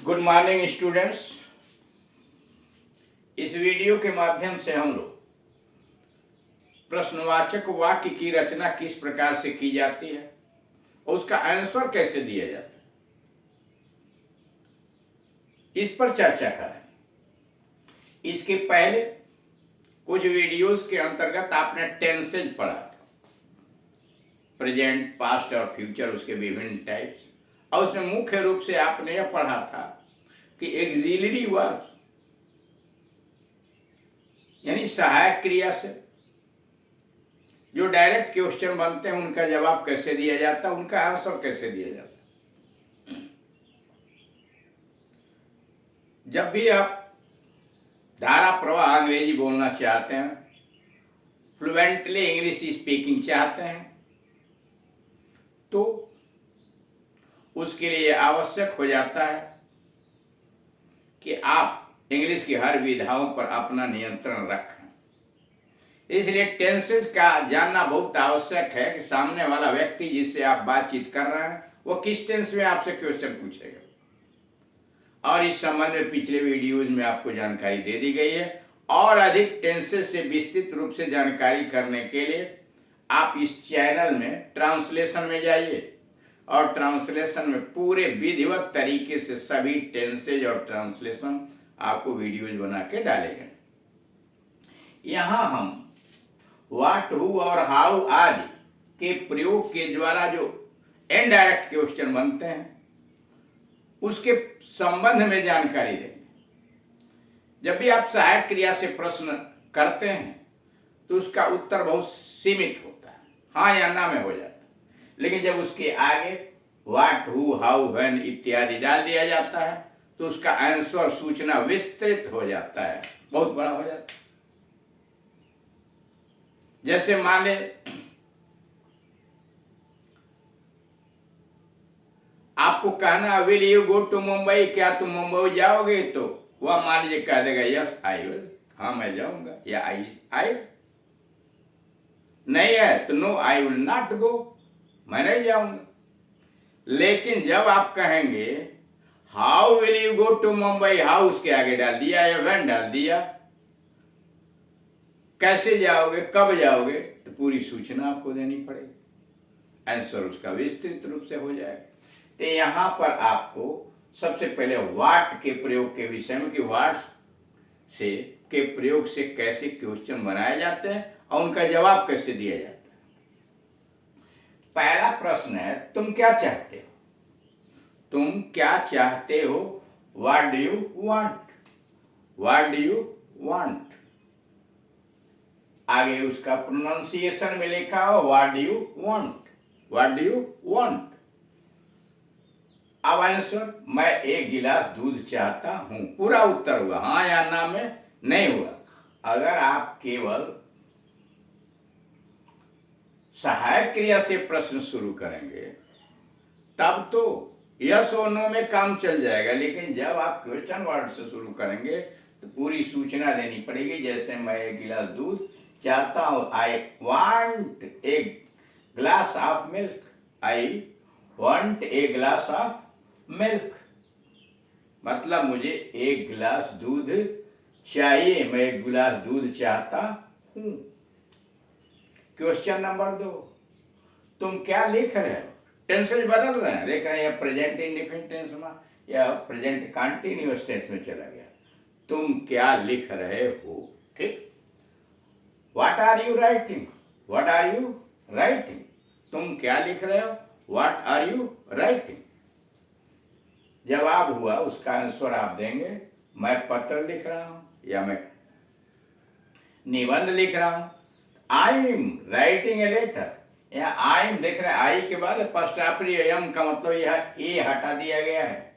Good morning students. इस video के माध्यम से हम लोग प्रश्नवाचक वाक्य की रचना किस प्रकार से की जाती है और उसका आंसर कैसे दिया जाता है, इस पर चर्चा करें। इसके पहले कुछ वीडियोस के अंतर्गत आपने टेंसेज पढ़ा था, प्रेजेंट, पास्ट और फ्यूचर, उसके विभिन्न टाइप्स, और उसमें मुख्य रूप से आपने यह पढ़ा था कि एक्सिलरी वर्ब यानी सहायक क्रिया से जो डायरेक्ट क्वेश्चन बनते हैं उनका जवाब कैसे दिया जाता है, उनका आंसर कैसे दिया जाता है। जब भी आप धारा प्रवाह अंग्रेजी बोलना चाहते हैं, फ्लुएंटली इंग्लिश स्पीकिंग चाहते हैं, तो उसके लिए आवश्यक हो जाता है कि आप इंग्लिश की हर विधाओं पर अपना नियंत्रण रखें। इसलिए टेंसेस का जानना बहुत आवश्यक है कि सामने वाला व्यक्ति जिससे आप बातचीत कर रहे हैं वो किस टेंस में आपसे क्वेश्चन पूछेगा। और इस संबंध में पिछले वीडियोज में आपको जानकारी दे दी गई है। और अधिक टेंसेस से विस्तृत रूप से जानकारी करने के लिए आप इस चैनल में ट्रांसलेशन में जाइए और ट्रांसलेशन में पूरे विधिवत तरीके से सभी टेंसेज और ट्रांसलेशन आपको वीडियोज बना के डालेंगे। यहाँ हम व्हाट, हु और हाउ आदि के प्रयोग के द्वारा जो इनडायरेक्ट क्वेश्चन बनते हैं उसके संबंध में जानकारी देंगे। जब भी आप सहायक क्रिया से प्रश्न करते हैं तो उसका उत्तर बहुत सीमित होता है, हाँ या ना में हो जाता है। लेकिन जब उसके आगे व्हाट, हु, हाउ, व्हेन इत्यादि डाल दिया जाता है तो उसका आंसर, सूचना विस्तृत हो जाता है, बहुत बड़ा हो जाता है। जैसे मान ले आपको कहना will you go to Mumbai, क्या तुम मुंबई जाओगे, तो वह मान लीजिए कह देगा यस आई विल, हाँ मैं जाऊंगा, या आई नहीं है तो no I will not go, मैं नहीं जाऊंगा। लेकिन जब आप कहेंगे how will you go to Mumbai, how उसके आगे डाल दिया या व्हेन डाल दिया, कैसे जाओगे, कब जाओगे, तो पूरी सूचना आपको देनी पड़ेगी, आंसर उसका विस्तृत रूप से हो जाएगा। तो यहां पर आपको सबसे पहले व्हाट के प्रयोग के विषय में कि व्हाट से के प्रयोग से कैसे क्वेश्चन बनाए जाते हैं और उनका जवाब कैसे दिया जाता है। पहला प्रश्न है तुम क्या चाहते हो, तुम क्या चाहते हो, what do you want, what do you want. आगे उसका प्रोनाउंसिएशन में लिखा हो what do you want, what do you want. अब आंसर मैं एक गिलास दूध चाहता हूं, पूरा उत्तर हुआ, हाँ या ना में नहीं हुआ। अगर आप केवल सहायक क्रिया से प्रश्न शुरू करेंगे तब तो यस और नो में काम चल जाएगा। लेकिन जब आप क्वेश्चन वर्ड से शुरू करेंगे तो पूरी सूचना देनी पड़ेगी। जैसे मैं एक गिलास दूध चाहता हूं, I want a glass of milk, I want a glass of milk, मतलब मुझे एक गिलास दूध चाहिए, मैं एक गिलास दूध चाहता हूं। क्वेश्चन नंबर 2, तुम क्या लिख रहे हो, टेंसेज बदल रहे हैं, देख रहे हैं प्रेजेंट इंडेफिनिट टेंस में या प्रेजेंट कंटीन्यूअस टेंस में चला गया। तुम क्या लिख रहे हो, ठीक। What are you writing, what are you writing, तुम क्या लिख रहे हो, व्हाट आर यू राइटिंग। जवाब हुआ उसका आंसर आप देंगे मैं पत्र लिख रहा हूं या मैं निबंध लिख रहा हूं। I am writing a letter, या आई एम देख रहे हैं, आई के बाद अपॉस्ट्रोफी एम का मतलब यह ए हटा दिया गया है।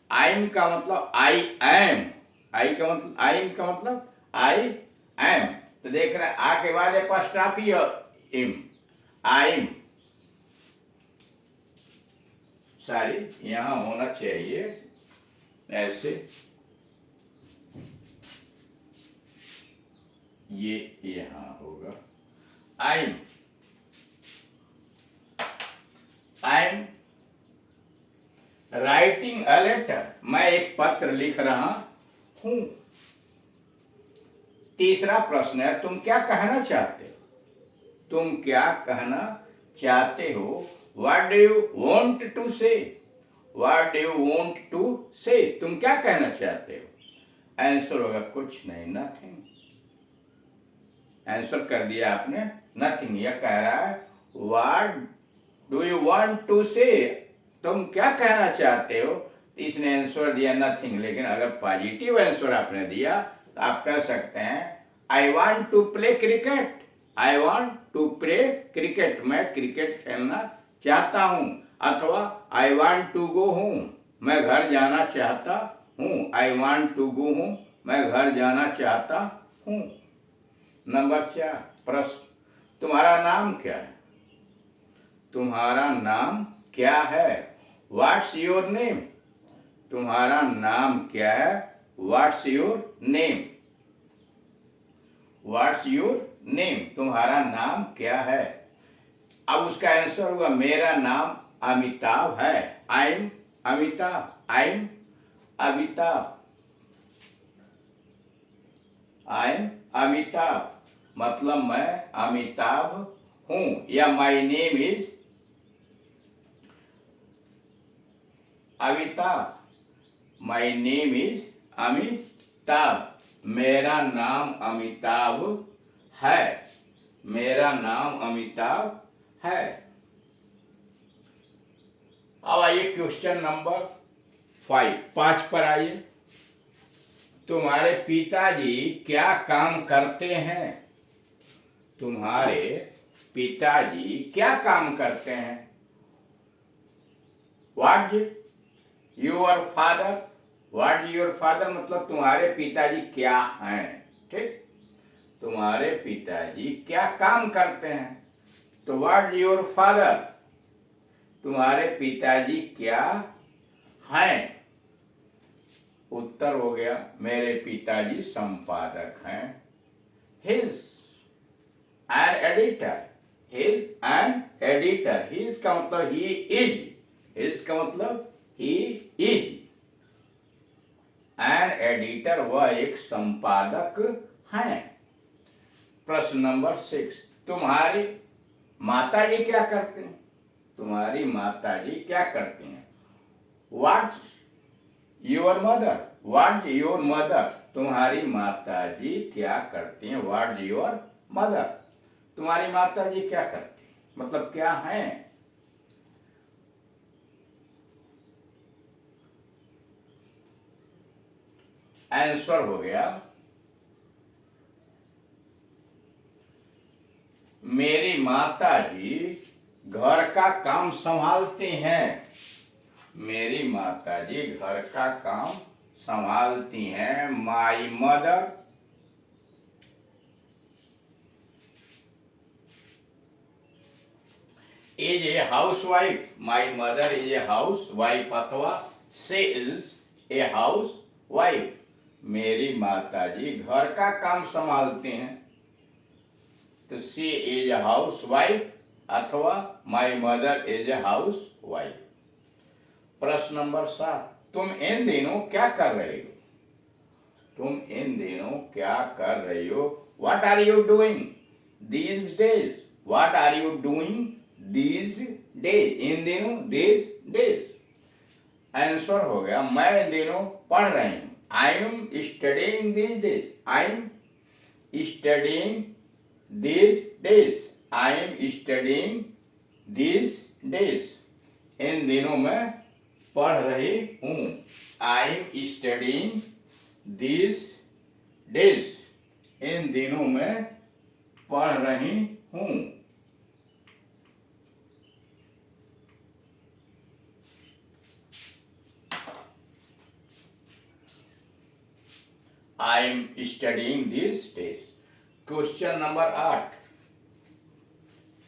आई एम का मतलब आई एम, आई का मतलब आई एम का मतलब आई एम, तो देख रहे हैं आ के बाद अपॉस्ट्रोफी एम, आई एम, सारी यहां होना चाहिए ऐसे, ये यहां होगा I am writing a letter, मैं एक पत्र लिख रहा हूं। तीसरा प्रश्न है, तुम क्या कहना चाहते हो? तुम क्या कहना चाहते हो? What do you want to say? What do you want to say? तुम क्या कहना चाहते हो? आंसर होगा कुछ नहीं, नथिंग। आंसर कर दिया आपने नथिंग। यह कह रहा है what do you want to say, तुम क्या कहना चाहते हो? इसने आंसर दिया नथिंग। लेकिन अगर पॉजिटिव आंसर आपने दिया तो आप कह सकते हैं I want to play cricket. I want to play cricket, मैं क्रिकेट खेलना चाहता हूं। अथवा I want to go home, मैं घर जाना चाहता हूं। I want to go home, मैं घर जाना चाहता हूं। नंबर 4 प्रश्न, तुम्हारा नाम क्या है? तुम्हारा नाम क्या है? What's your name? तुम्हारा नाम क्या है? What's your name? What's your name? तुम्हारा नाम क्या है? अब उसका आंसर हुआ मेरा नाम अमिताभ है। I am Amitabh. I am Amitabh. I am Amitabh मतलब मैं अमिताभ हूं, या my name is Amitabh. My name is Amitabh. मेरा नाम अमिताभ है। मेरा नाम अमिताभ है। अब आइए क्वेश्चन नंबर 5 पर आइए। तुम्हारे पिताजी क्या काम करते हैं? तुम्हारे पिताजी क्या काम करते हैं? What your father? What your father मतलब तुम्हारे पिताजी क्या हैं। ठीक, तुम्हारे पिताजी क्या काम करते हैं? तो व्हाट योर फादर, तुम्हारे पिताजी क्या हैं? उत्तर हो गया मेरे पिताजी संपादक हैं। His an editor. His an editor. His का मतलब ही इज। हिज का मतलब ही इज एन एडिटर, वह एक संपादक हैं। प्रश्न नंबर 6, तुम्हारी माताजी क्या करते हैं? तुम्हारी माताजी क्या करती हैं? What your mother? What your mother? तुम्हारी माताजी क्या करती हैं? What your mother? तुम्हारी माताजी क्या करती हैं मतलब क्या हैं? आंसर हो गया मेरी माताजी घर का काम संभालती हैं। मेरी माताजी घर का काम संभालती हैं। My mother is a housewife. My mother is a housewife अथवा she is a housewife. मेरी माताजी घर का काम संभालती हैं तो she is a housewife अथवा my mother is a housewife. प्रश्न नंबर 7, तुम इन दिनों क्या कर रही हो? तुम इन दिनों क्या कर रही हो? What are you doing these days? What are you doing these days? इन दिनों, दीज डेज। आंसर हो गया मैं इन दिनों पढ़ रही हूं। I am studying these days. I am studying these days. I am studying these days. इन दिनों मैं पढ़ रही हूं। I am studying these days. इन दिनों मैं पढ़ रही हूं। I am studying these days. Question number 8,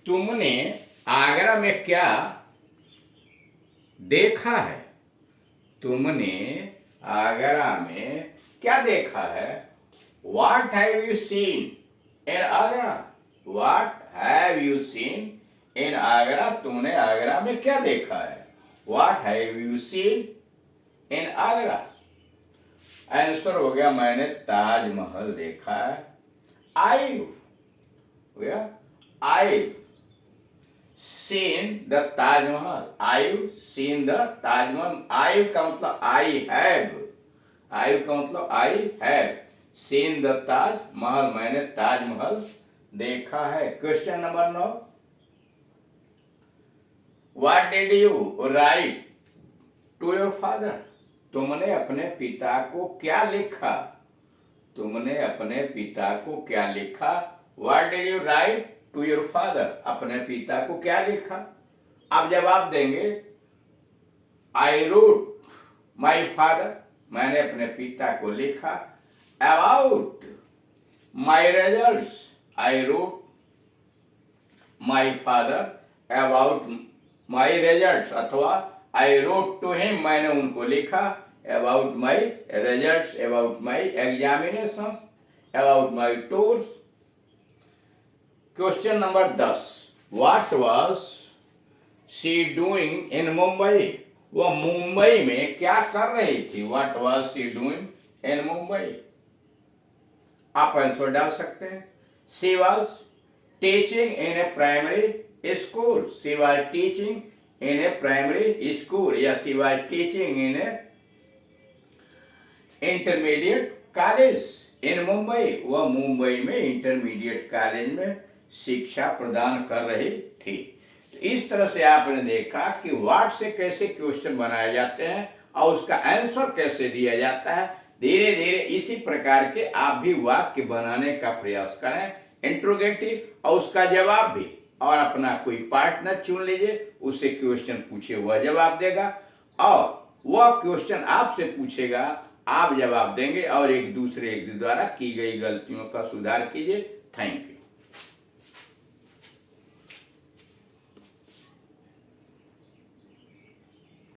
तुमने आगरा में क्या देखा है? तुमने आगरा में क्या देखा है? What have you seen in Agra? What have you seen in Agra? तुमने आगरा में क्या देखा है? What have you seen in Agra? Answer हो गया मैंने ताजमहल देखा है। आई हो गया I seen the Taj Mahal. I seen the Taj Mahal. I का मतलब आई हैव। आई का मतलब I have seen the Taj Mahal. मैंने ताजमहल देखा है। Question number 9, what did you write to your father? तुमने अपने पिता को क्या लिखा? तुमने अपने पिता को क्या लिखा? What did you write to your father? अपने पिता को क्या लिखा? आप जवाब देंगे आई रोट माई फादर। मैंने अपने पिता को लिखा about my results. I wrote my father about my results, अथवा आई रोट टू हिम, मैंने उनको लिखा about my results, about my examination, about my tours. Question number 10, what was she doing in Mumbai? वह मुंबई में क्या कर रही थी? What was she doing in Mumbai? आप आंसर डाल सकते हैं। She was teaching in A primary school. She was teaching in A primary school, या she was teaching in A intermediate college in Mumbai. वह मुंबई में इंटरमीडिएट कॉलेज में शिक्षा प्रदान कर रही थी। इस तरह से आपने देखा कि व्हाट से कैसे क्वेश्चन बनाए जाते हैं और उसका आंसर कैसे दिया जाता है। धीरे धीरे इसी प्रकार के आप भी वाक्य बनाने का प्रयास करें, इंट्रोगेटिव, और उसका जवाब भी, और अपना कोई पार्टनर चुन लीजिए, उससे क्वेश्चन पूछे वह जवाब देगा और वह क्वेश्चन आपसे पूछेगा, आप जवाब देंगे और एक दूसरे द्वारा की गई गलतियों का सुधार कीजिए। Thank you.